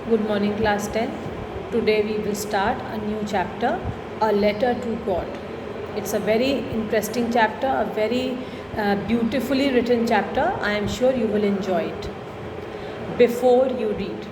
Good morning, class 10. Today we will start a new chapter, A Letter to God. It's a very interesting chapter, a very beautifully written chapter. I am sure you will enjoy it. Before you read,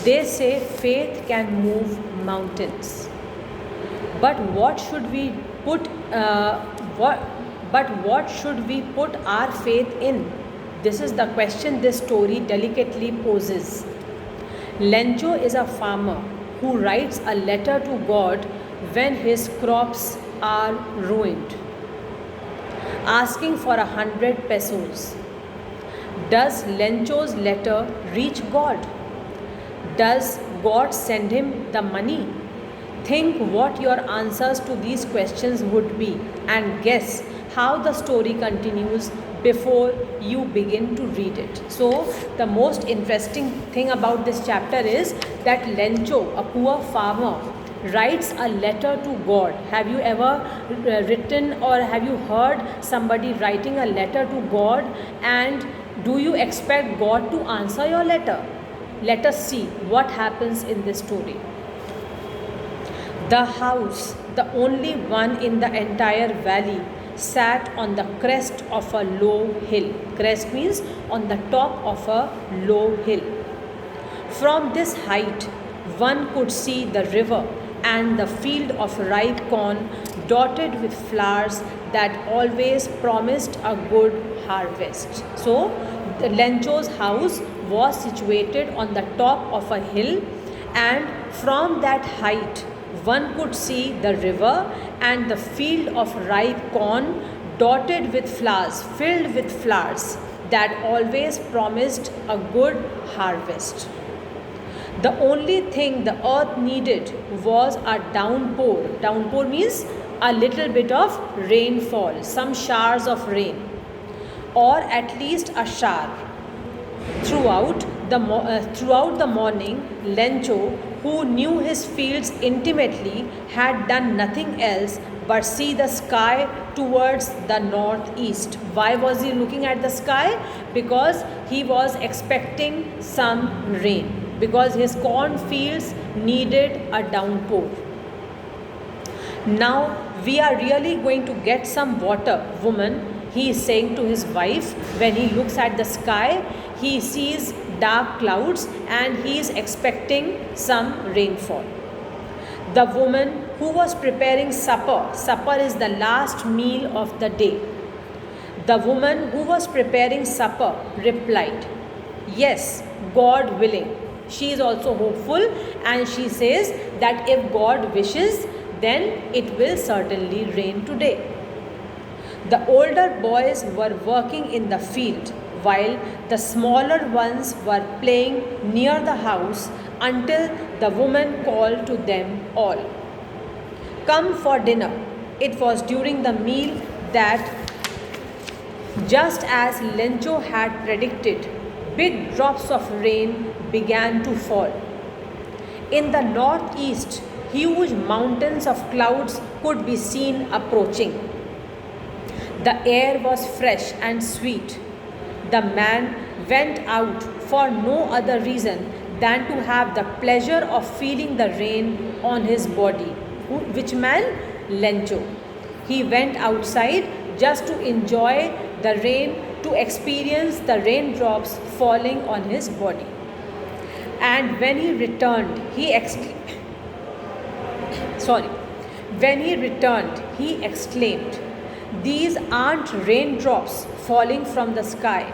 they say faith can move mountains. But what should we put? What should we put our faith in? This is the question this story delicately poses. Lencho is a farmer who writes a letter to God when his crops are ruined, asking for 100 pesos. Does Lencho's letter reach God? Does God send him the money? Think what your answers to these questions would be and guess how the story continues before you begin to read it. So, the most interesting thing about this chapter is that Lencho, a poor farmer, writes a letter to God. Have you ever written or have you heard somebody writing a letter to God, and do you expect God to answer your letter? Let us see what happens in this story. The house, the only one in the entire valley, sat on the crest of a low hill. Crest means on the top of a low hill. From this height, one could see the river and the field of ripe corn dotted with flowers that always promised a good harvest. So, the Lencho's house was situated on the top of a hill, and from that height, one could see the river and the field of ripe corn dotted with flowers, filled with flowers that always promised a good harvest. The only thing the earth needed was a downpour. Downpour means a little bit of rainfall, some showers of rain, or at least a shower. Throughout the morning, Lencho, who knew his fields intimately, had done nothing else but see the sky towards the northeast. Why was he looking at the sky? Because he was expecting some rain, because his cornfields needed a downpour. Now we are really going to get some water, woman, he is saying to his wife. When he looks at the sky, he sees dark clouds and he is expecting some rainfall. The woman who was preparing supper is the last meal of the day. The woman who was preparing supper replied, "Yes, God willing." She is also hopeful and she says that if God wishes, then it will certainly rain today. The older boys were working in the field while the smaller ones were playing near the house until the woman called to them all, "Come for dinner." It was during the meal that, just as Lencho had predicted, big drops of rain began to fall. In the northeast, huge mountains of clouds could be seen approaching. The air was fresh and sweet. The man went out for no other reason than to have the pleasure of feeling the rain on his body. Which man? Lencho. He went outside just to enjoy the rain, to experience the raindrops falling on his body. And when he returned, he exclaimed, "These aren't raindrops falling from the sky,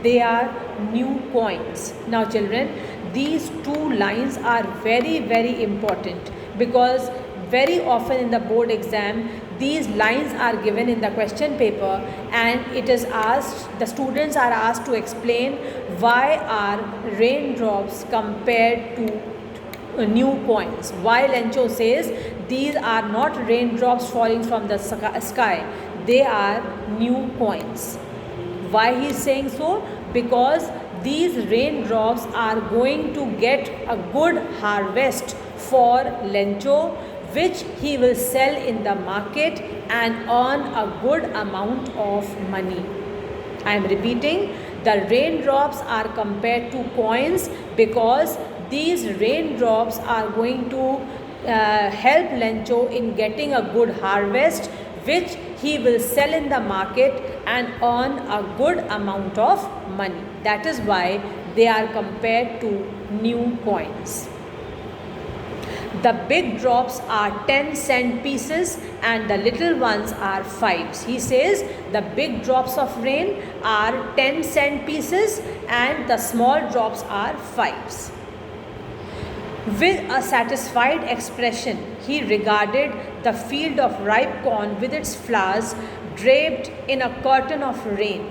they are new coins." Now children, these two lines are very, very important, because very often in the board exam, these lines are given in the question paper and it is asked, the students are asked to explain why are raindrops compared to new coins. Why Lencho says these are not raindrops falling from the sky, they are new coins. Why he is saying so? Because these raindrops are going to get a good harvest for Lencho, which he will sell in the market and earn a good amount of money. I am repeating, The raindrops are compared to coins because these raindrops are going to help Lencho in getting a good harvest, which he will sell in the market and earn a good amount of money. That is why they are compared to new coins. The big drops are 10-cent pieces and the little ones are 5s. He says the big drops of rain are 10-cent pieces and the small drops are 5s. With a satisfied expression, he regarded the field of ripe corn with its flowers draped in a curtain of rain.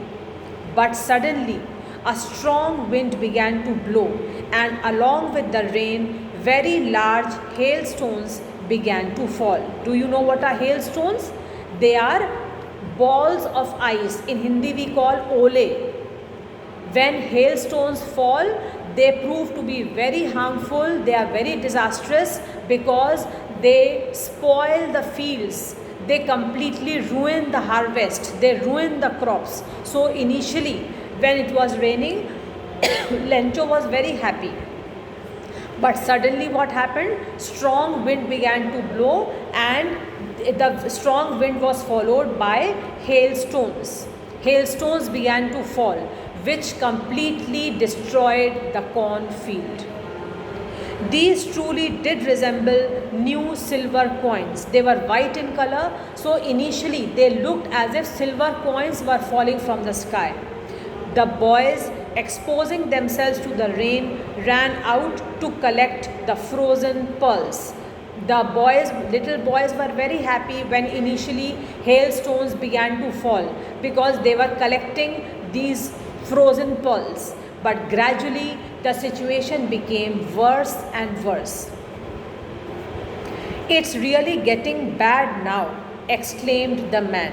But suddenly, a strong wind began to blow, and along with the rain, very large hailstones began to fall. Do you know what are hailstones? They are balls of ice. In Hindi we call ole. When hailstones fall, they prove to be very harmful, they are very disastrous because they spoil the fields, they completely ruin the harvest, they ruin the crops. So initially when it was raining, Lencho was very happy. But suddenly what happened? Strong wind began to blow and the strong wind was followed by hailstones. Hailstones began to fall, which completely destroyed the cornfield. These truly did resemble new silver coins. They were white in color, so initially they looked as if silver coins were falling from the sky. The boys, exposing themselves to the rain, ran out to collect the frozen pearls. The little boys were very happy when initially hailstones began to fall because they were collecting these frozen pearls. But gradually the situation became worse and worse. "It's really getting bad now," exclaimed the man.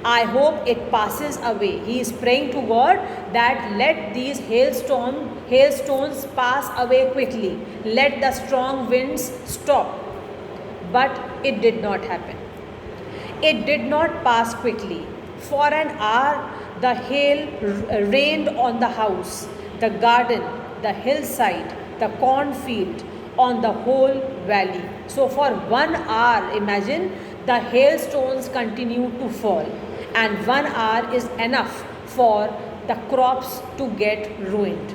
"I hope it passes away." He is praying to God that let these hailstones pass away quickly. Let the strong winds stop. But it did not happen. It did not pass quickly. For an hour, the hail rained on the house, the garden, the hillside, the cornfield, on the whole valley. So for 1 hour, imagine, the hailstones continue to fall. And 1 hour is enough for the crops to get ruined.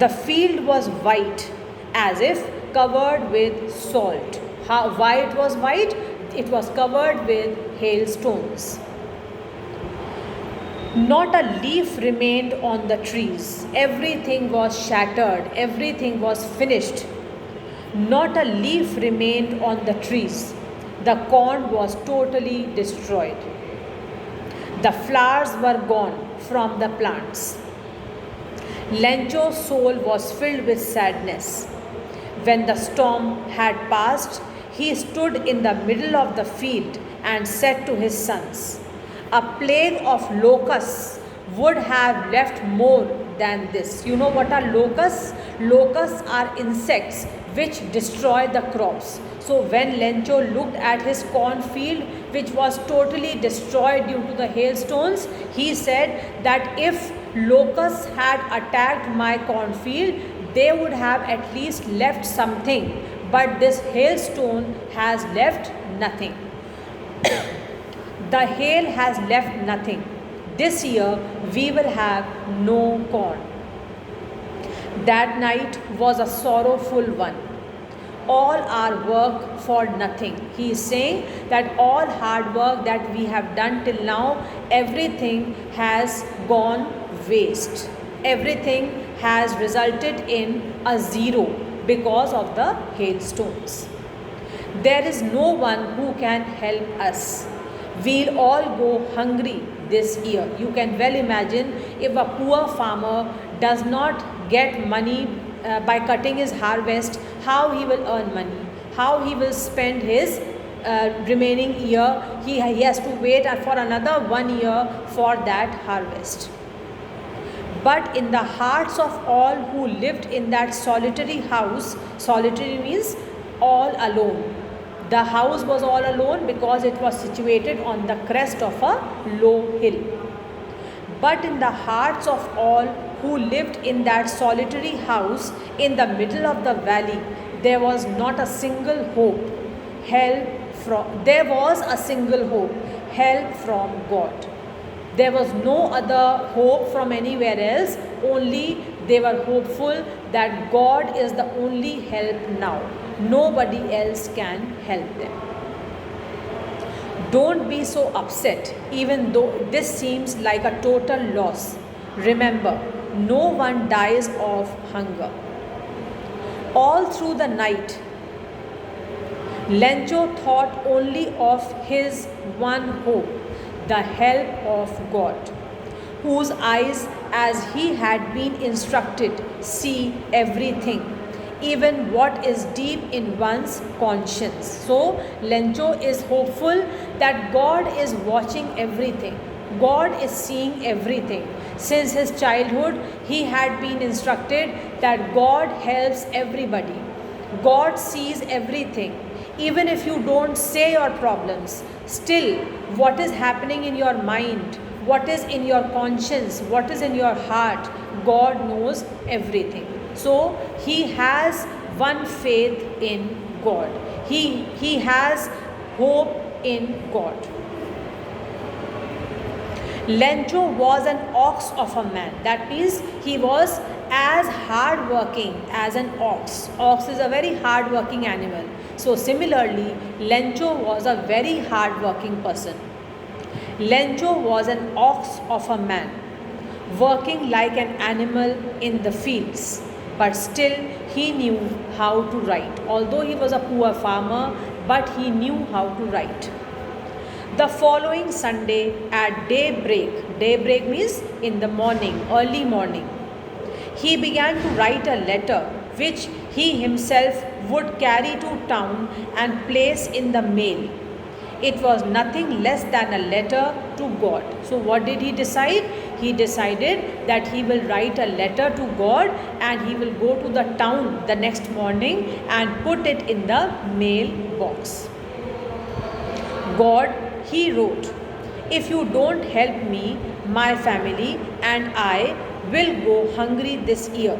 The field was white, as if covered with salt. Why it was white? It was covered with hailstones. Not a leaf remained on the trees. Everything was shattered. Everything was finished. Not a leaf remained on the trees. The corn was totally destroyed. The flowers were gone from the plants. Lencho's soul was filled with sadness. When the storm had passed, he stood in the middle of the field and said to his sons, "A plague of locusts would have left more than this." You know what are locusts? Locusts are insects which destroy the crops. So when Lencho looked at his cornfield, which was totally destroyed due to the hailstones, he said that if locusts had attacked my cornfield, they would have at least left something. But this hailstone has left nothing. The hail has left nothing. This year we will have no corn. That night was a sorrowful one. All our work for nothing. He is saying that all hard work that we have done till now, everything has gone waste. Everything has resulted in a zero because of the hailstones. There is no one who can help us. We'll all go hungry this year. You can well imagine if a poor farmer does not get money by cutting his harvest, how he will earn money, how he will spend his remaining year. He has to wait for another 1 year for that harvest. But in the hearts of all who lived in that solitary house, solitary means all alone. The house was all alone because it was situated on the crest of a low hill. But in the hearts of all who lived in that solitary house in the middle of the valley, there was not a single hope. There was a single hope, help from God. There was no other hope from anywhere else, only they were hopeful that God is the only help now. Nobody else can help them. Don't be so upset, even though this seems like a total loss. Remember, no one dies of hunger. All through the night, Lencho thought only of his one hope, the help of God, whose eyes, as he had been instructed, see everything, even what is deep in one's conscience. So, Lencho is hopeful that God is watching everything. God is seeing everything. Since his childhood, he had been instructed that God helps everybody. God sees everything. Even if you don't say your problems, still what is happening in your mind, what is in your conscience, what is in your heart, God knows everything. So he has one faith in God. He has hope in God. Lencho was an ox of a man. That means he was as hard working as an ox. Ox is a very hard working animal. So similarly, Lencho was a very hard working person. Lencho was an ox of a man, working like an animal in the fields, but still he knew how to write. Although he was a poor farmer, but he knew how to write. The following Sunday at daybreak means in the morning, early morning, he began to write a letter which he himself would carry to town and place in the mail. It was nothing less than a letter to God. So what did he decide? He decided that he will write a letter to God and he will go to the town the next morning and put it in the mail box. God, he wrote, if you don't help me, my family and I will go hungry this year.